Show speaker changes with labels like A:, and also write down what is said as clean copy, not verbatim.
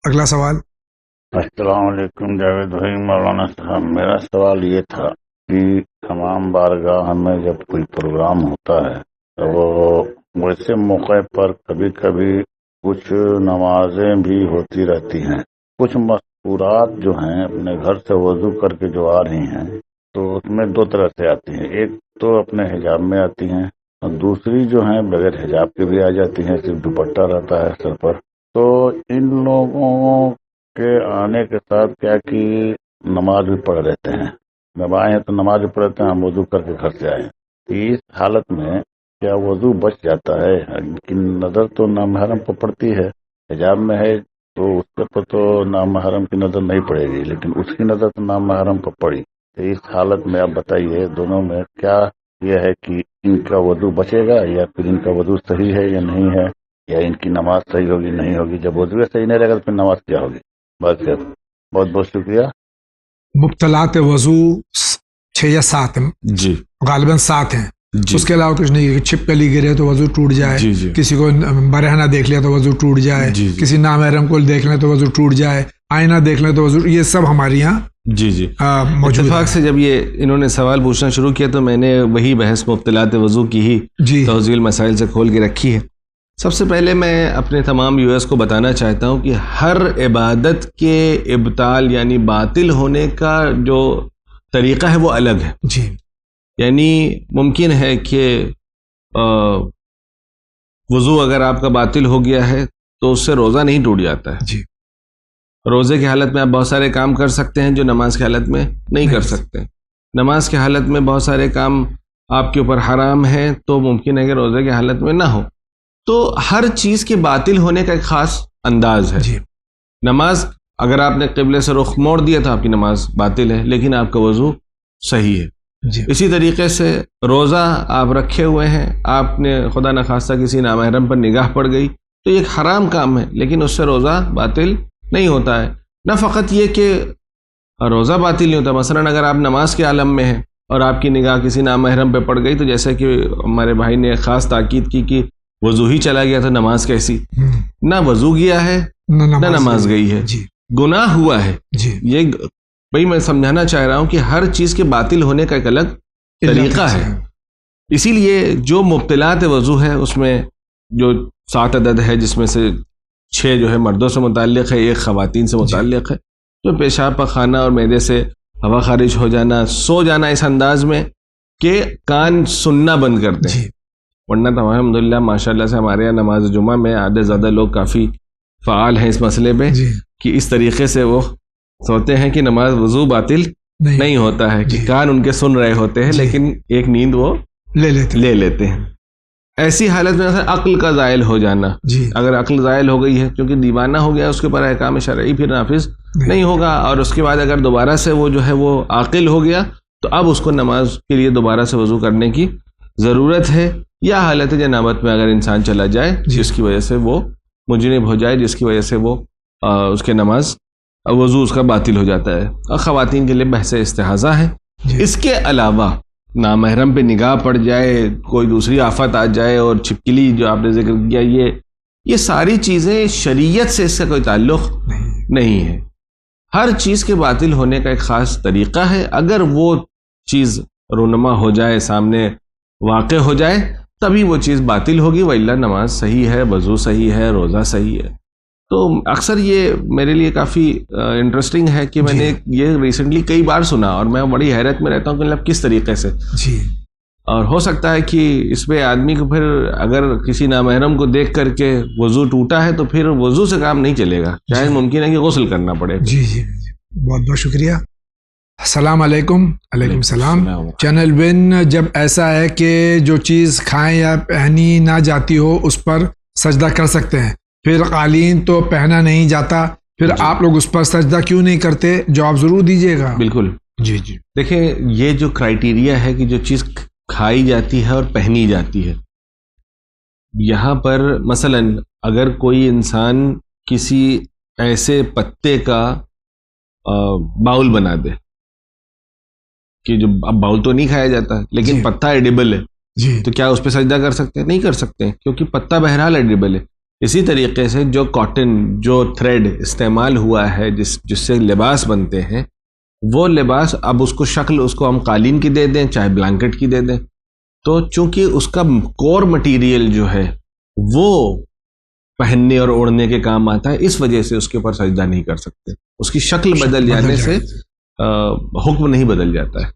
A: اگلا سوال۔
B: السلام علیکم جاوید بھائی، مولانا صاحب، میرا سوال یہ تھا کہ تمام بارگاہ میں جب کوئی پروگرام ہوتا ہے تو ویسے موقع پر کبھی کبھی کچھ نمازیں بھی ہوتی رہتی ہیں، کچھ مذکورات جو ہیں اپنے گھر سے وضو کر کے جو آ رہی ہیں تو اس میں دو طرح سے آتی ہیں، ایک تو اپنے حجاب میں آتی ہیں اور دوسری جو ہیں بغیر حجاب کے بھی آ جاتی ہیں، صرف دوپٹہ رہتا ہے سر پر۔ تو ان لوگوں کے آنے کے ساتھ کیا کہ نماز بھی پڑھ لیتے ہیں، جب آئے ہیں تو نماز بھی پڑھتے ہیں، ہم وضو کر کے گھر سے آئے، اس حالت میں کیا وضو بچ جاتا ہے؟ ان کی نظر تو نامحرم کو پڑتی ہے، حجاب میں ہے تو اس کے پر تو نامحرم کی نظر نہیں پڑے گی، لیکن اس کی نظر تو نامحرم کو پڑی، تو اس حالت میں آپ بتائیے دونوں میں کیا یہ ہے کہ ان کا وضو بچے گا یا پھر ان کا وضو صحیح ہے یا نہیں ہے، یا ان کی نماز صحیح ہوگی نہیں ہوگی؟ جب وضو صحیح نہیں رہے گا تو پھر نماز کیا ہوگی؟ بات کر، بہت بہت شکریہ۔
A: مبتلات وضو 6 یا 7 ہیں،
C: جی
A: غالباً 7 ہیں،
C: جی
A: اس کے علاوہ کچھ نہیں ہے کہ چھپکلی گرے تو وضو ٹوٹ جائے،
C: جی جی
A: کسی کو برہنہ دیکھ لیا تو وضو ٹوٹ جائے،
C: جی جی
A: کسی نامحرم کو دیکھ لیں تو وضو ٹوٹ جائے، آئینہ دیکھ لیں تو وضو، یہ سب ہمارے یہاں
C: جی جی
A: موجود
C: اتفاق
A: ہے۔
C: سے جب یہ انہوں نے سوال پوچھنا شروع کیا تو میں نے وہی بحث مبتلات وضو کی ہی
A: جی
C: توضیح المسائل سے کھول کے رکھی ہے۔ سب سے پہلے میں اپنے تمام ویورز کو بتانا چاہتا ہوں کہ ہر عبادت کے ابطال یعنی باطل ہونے کا جو طریقہ ہے وہ الگ ہے۔
A: جی
C: یعنی ممکن ہے کہ وضو اگر آپ کا باطل ہو گیا ہے تو اس سے روزہ نہیں ٹوٹ جاتا ہے۔
A: جی
C: روزے کی حالت میں آپ بہت سارے کام کر سکتے ہیں جو نماز کی حالت میں نہیں کر سکتے۔ نماز کی حالت میں بہت سارے کام آپ کے اوپر حرام ہیں تو ممکن ہے کہ روزے کی حالت میں نہ ہو۔ تو ہر چیز کے باطل ہونے کا ایک خاص انداز ہے۔
A: جی
C: نماز اگر آپ نے قبلے سے رخ موڑ دیا تو آپ کی نماز باطل ہے، لیکن آپ کا وضو صحیح ہے۔
A: جی
C: اسی طریقے سے روزہ آپ رکھے ہوئے ہیں، آپ نے خدا نخواستہ کسی نامحرم پر نگاہ پڑ گئی تو یہ ایک حرام کام ہے، لیکن اس سے روزہ باطل نہیں ہوتا ہے۔ نہ فقط یہ کہ روزہ باطل نہیں ہوتا، مثلا اگر آپ نماز کے عالم میں ہیں اور آپ کی نگاہ کسی نامحرم پہ پڑ گئی تو جیسے کہ ہمارے بھائی نے خاص تاکید کی کہ وضو ہی چلا گیا تو نماز کیسی؟ نہ وضو گیا ہے نہ نماز گئی ہے،
A: جی
C: گناہ ہوا ہے۔
A: جی
C: یہ بھائی میں سمجھانا چاہ رہا ہوں کہ ہر چیز کے باطل ہونے کا ایک الگ طریقہ ہے۔ اسی لیے جو مبتلات وضو ہے اس میں جو 7 عدد ہے، جس میں سے 6 جو ہے مردوں سے متعلق ہے، 1 خواتین سے متعلق ہے، جو پیشاب پخانہ اور معدے سے ہوا خارج ہو جانا، سو جانا اس انداز میں کہ کان سننا بند کر دیں،
A: جی
C: ورنہ تو الحمدللہ ماشاء اللہ سے ہمارے یہاں نماز جمعہ میں آدھے زیادہ لوگ کافی فعال ہیں اس مسئلے پہ
A: جی
C: کہ اس طریقے سے وہ سوتے ہیں کہ نماز وضو باطل نہیں ہوتا ہے، کہ کان ان کے سن رہے ہوتے ہیں لیکن ایک نیند وہ لے لیتے ہیں۔ ایسی حالت میں عقل کا زائل ہو جانا،
A: جی
C: اگر عقل زائل ہو گئی ہے کیونکہ دیوانہ ہو گیا، اس کے پر احکام شرعی پھر نافذ نہیں ہوگا، اور اس کے بعد اگر دوبارہ سے وہ جو ہے وہ عاقل ہو گیا تو اب اس کو نماز کے لیے دوبارہ سے وضو کرنے کی ضرورت ہے، یا حالت جنابت میں اگر انسان چلا جائے جس کی وجہ سے وہ مجنب ہو جائے، جس کی وجہ سے وہ اس کے نماز وضو اس کا باطل ہو جاتا ہے، اور خواتین کے لیے بحث استحاضہ ہے۔ اس کے علاوہ نامحرم پہ نگاہ پڑ جائے، کوئی دوسری آفت آ جائے، اور چھپکلی جو آپ نے ذکر کیا، یہ ساری چیزیں شریعت سے اس کا کوئی تعلق نہیں ہے۔ ہر چیز کے باطل ہونے کا ایک خاص طریقہ ہے، اگر وہ چیز رونما ہو جائے، سامنے واقع ہو جائے، تبھی وہ چیز باطل ہوگی، وإلا نماز صحیح ہے، وضو صحیح ہے، روزہ صحیح ہے۔ تو اکثر یہ میرے لیے کافی انٹرسٹنگ ہے کہ میں نے یہ ریسنٹلی کئی بار سنا، اور میں بڑی حیرت میں رہتا ہوں کہ کس طریقے سے،
A: جی
C: اور ہو سکتا ہے کہ اس پہ آدمی کو پھر اگر کسی نامحرم کو دیکھ کر کے وضو ٹوٹا ہے تو پھر وضو سے کام نہیں چلے گا، شاید ممکن ہے کہ غسل کرنا پڑے۔
A: جی جی بہت بہت شکریہ۔ السلام علیکم۔ علیکم السلام۔ چینل ون، جب ایسا ہے کہ جو چیز کھائیں یا پہنی نہ جاتی ہو اس پر سجدہ کر سکتے ہیں، پھر قالین تو پہنا نہیں جاتا، پھر آپ لوگ اس پر سجدہ کیوں نہیں کرتے؟ جواب ضرور دیجیے گا۔
C: بالکل،
A: جی جی
C: دیکھیں یہ جو کرائیٹیریا ہے کہ جو چیز کھائی جاتی ہے اور پہنی جاتی ہے، یہاں پر مثلا اگر کوئی انسان کسی ایسے پتے کا باؤل بنا دے کہ جو اب باؤل تو نہیں کھایا جاتا لیکن پتا ایڈیبل ہے،
A: جی
C: تو کیا اس پہ سجدہ کر سکتے ہیں؟ نہیں کر سکتے، کیونکہ پتا بہرحال ایڈیبل ہے۔ اسی طریقے سے جو کاٹن، جو تھریڈ استعمال ہوا ہے جس سے لباس بنتے ہیں، وہ لباس اب اس کو شکل اس کو ہم قالین کی دے دیں چاہے بلانکٹ کی دے دیں، تو چونکہ اس کا کور مٹیریل جو ہے وہ پہننے اور اوڑھنے کے کام آتا ہے، اس وجہ سے اس کے اوپر سجدہ نہیں کر سکتے. اس کی شکل بدل جانے سے حکم نہیں بدل جاتا ہے.